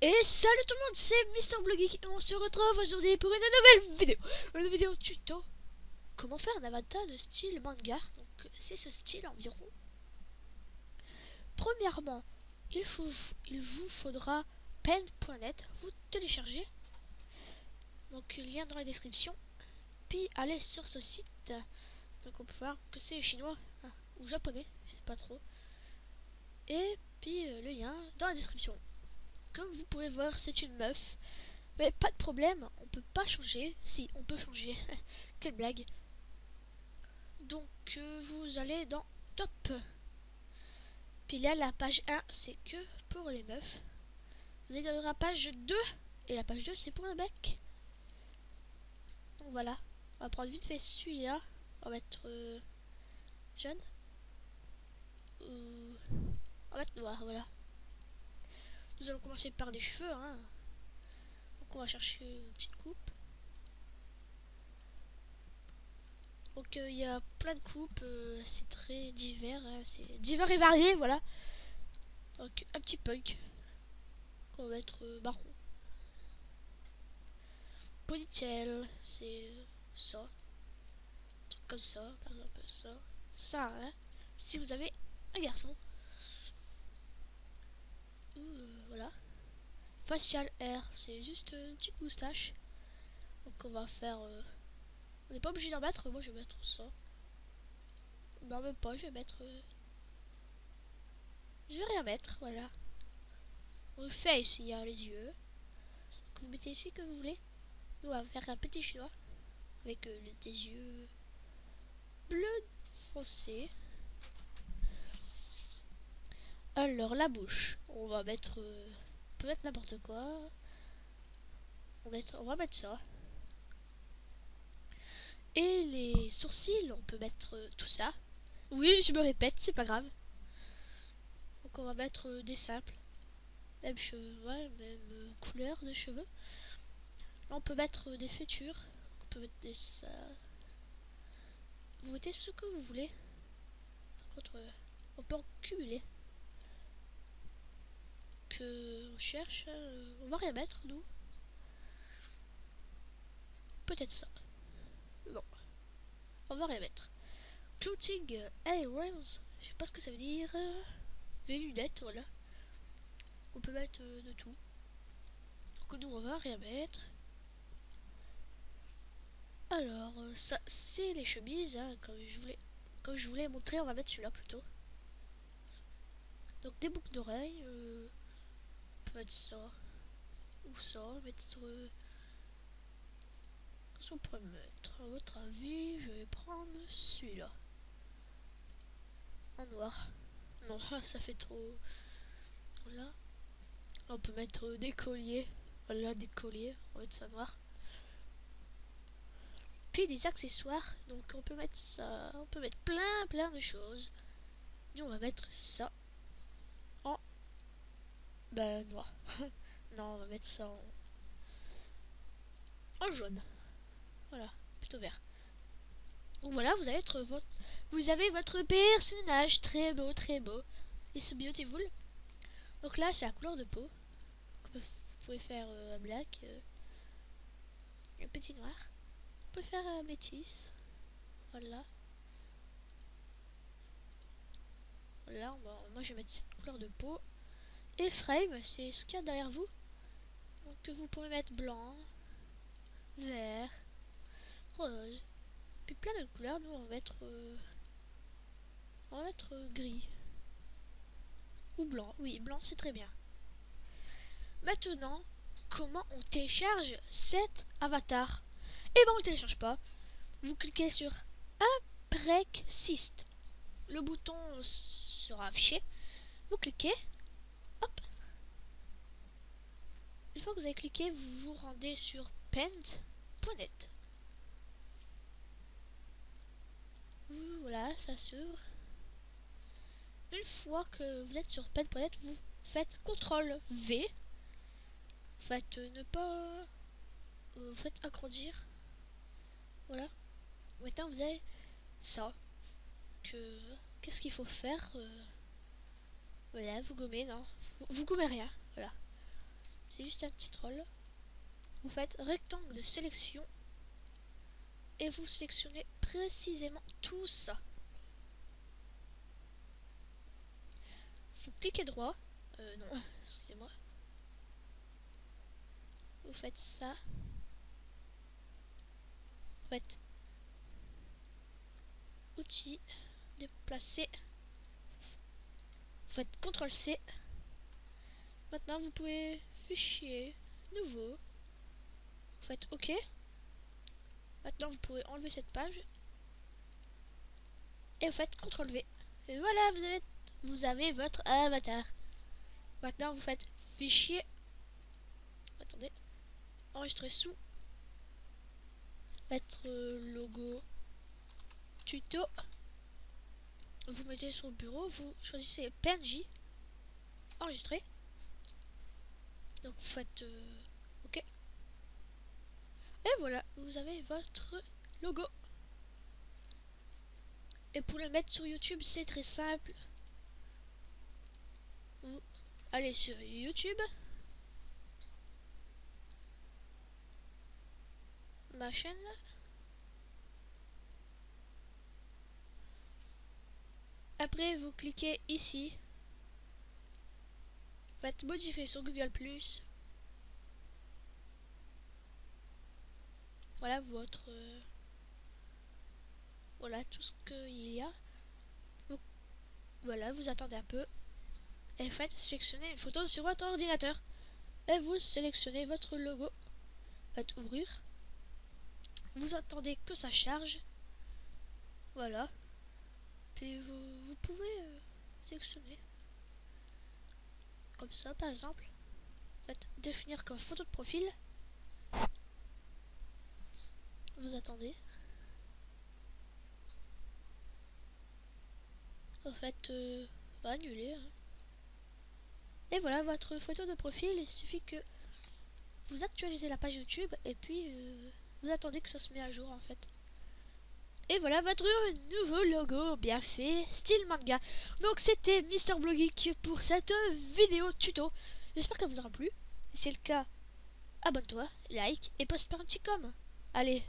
Et salut tout le monde, c'est Mister Blue Geek et on se retrouve aujourd'hui pour une vidéo tuto. Comment faire un avatar de style manga. Donc c'est ce style environ. Premièrement, il vous faudra paint.net, vous téléchargez. Donc lien dans la description. Puis allez sur ce site. Donc on peut voir que c'est chinois ou japonais, je sais pas trop. Et puis le lien dans la description. Comme vous pouvez voir, c'est une meuf. Mais pas de problème, on peut pas changer. Si, on peut changer. Quelle blague. Donc, vous allez dans Top. Puis là, la page 1, c'est que pour les meufs. Vous allez dans la page 2. Et la page 2, c'est pour le mec. Donc voilà. On va prendre vite fait celui-là. On va mettre jaune. On va mettre noir, voilà. Nous allons commencer par les cheveux. Hein. Donc on va chercher une petite coupe. Donc il y a plein de coupes, c'est très divers, hein, c'est divers et varié, voilà. Donc un petit punk, on va être marron. Ponytail, c'est ça, un truc comme ça, par exemple ça, ça, hein, si vous avez un garçon. Voilà. Facial hair, c'est juste une petite moustache. Donc on va faire, on n'est pas obligé d'en mettre, moi je vais mettre ça. Non même pas, je vais mettre, je vais rien mettre, voilà. On fait ici, il y a les yeux. Vous mettez celui que vous voulez. Nous, on va faire un petit chinois avec des yeux bleus foncés. Alors, la bouche, on va mettre, on peut mettre n'importe quoi. On va mettre ça. Et les sourcils, on peut mettre tout ça. Oui, je me répète, c'est pas grave. Donc, on va mettre des simples. Même cheveux, ouais, même couleur de cheveux. Là, on peut mettre des faitures. On peut mettre des ça. Vous mettez ce que vous voulez. Par contre, on peut en cumuler. On cherche, on va rien mettre nous. Peut-être ça. Non, on va rien mettre. Clothing Airways, je sais pas ce que ça veut dire. Les lunettes, voilà. On peut mettre de tout. Donc nous on va rien mettre. Alors ça c'est les chemises, hein, comme je voulais montrer, on va mettre celui-là plutôt. Donc des boucles d'oreilles, on peut mettre ça ou ça, mettre qu'est-ce qu'on pourrait mettre. À votre avis, je vais prendre celui-là. En noir. Non, ça fait trop. Voilà. On peut mettre des colliers. Voilà, des colliers. On va mettre ça noir. Puis des accessoires. Donc on peut mettre ça. On peut mettre plein de choses. Et on va mettre ça en noir. Non, on va mettre ça en jaune. Voilà, plutôt vert. Donc voilà, vous avez votre personnage très beau, très beau. It's beautiful. Donc là, c'est la couleur de peau. Vous pouvez faire un black, un petit noir. On peut faire un métis. Voilà. Voilà, moi je vais mettre cette couleur de peau. Et frame, c'est ce qu'il y a derrière vous. Donc vous pouvez mettre blanc, vert, rose. Puis plein de couleurs. Nous on va mettre gris. Ou blanc. Oui, blanc c'est très bien. Maintenant, comment on télécharge cet avatar? Eh ben on le télécharge pas. Vous cliquez sur Imprexist. Le bouton sera affiché. Vous cliquez. Hop. Une fois que vous avez cliqué, vous vous rendez sur paint.net. Voilà, ça s'ouvre. Une fois que vous êtes sur paint.net, vous faites CTRL V. Faites ne pas. Faites agrandir. Voilà. Maintenant vous avez ça. Qu'est-ce qu'il faut faire? Voilà, vous gommez, non. Vous gommez rien. Voilà. c'est juste un petit troll. Vous faites rectangle de sélection et vous sélectionnez précisément tout ça. Vous cliquez droit. Non, excusez-moi. Vous faites ça. Vous faites outils, déplacer. Vous faites CTRL-C. Maintenant, vous pouvez fichier, nouveau. Vous faites OK. Maintenant, vous pouvez enlever cette page. Et vous faites CTRL-V. Et voilà, vous avez votre avatar. Maintenant, vous faites fichier. Attendez. Enregistrer sous. Mettre logo tuto. Vous mettez sur le bureau. Vous choisissez PNG. Enregistrer. Donc, vous faites OK. Et voilà, vous avez votre logo. Et pour le mettre sur YouTube, c'est très simple. Vous allez sur YouTube. Ma chaîne. Après, vous cliquez ici. Faites modifier sur Google+. Voilà votre... voilà tout ce qu'il y a. Donc, voilà, vous attendez un peu. Et faites sélectionner une photo sur votre ordinateur. Et vous sélectionnez votre logo. Faites ouvrir. Vous attendez que ça charge. Voilà. Puis vous pouvez sélectionner. Comme ça par exemple. Faites définir comme photo de profil. Vous attendez. En fait, annuler. Hein. Et voilà votre photo de profil. Il suffit que vous actualisez la page YouTube et puis vous attendez que ça se met à jour en fait. Et voilà votre nouveau logo bien fait, style manga. Donc c'était Mister Bloggeek pour cette vidéo tuto. J'espère qu'elle vous aura plu. Si c'est le cas, abonne-toi, like et poste par un petit com. Allez,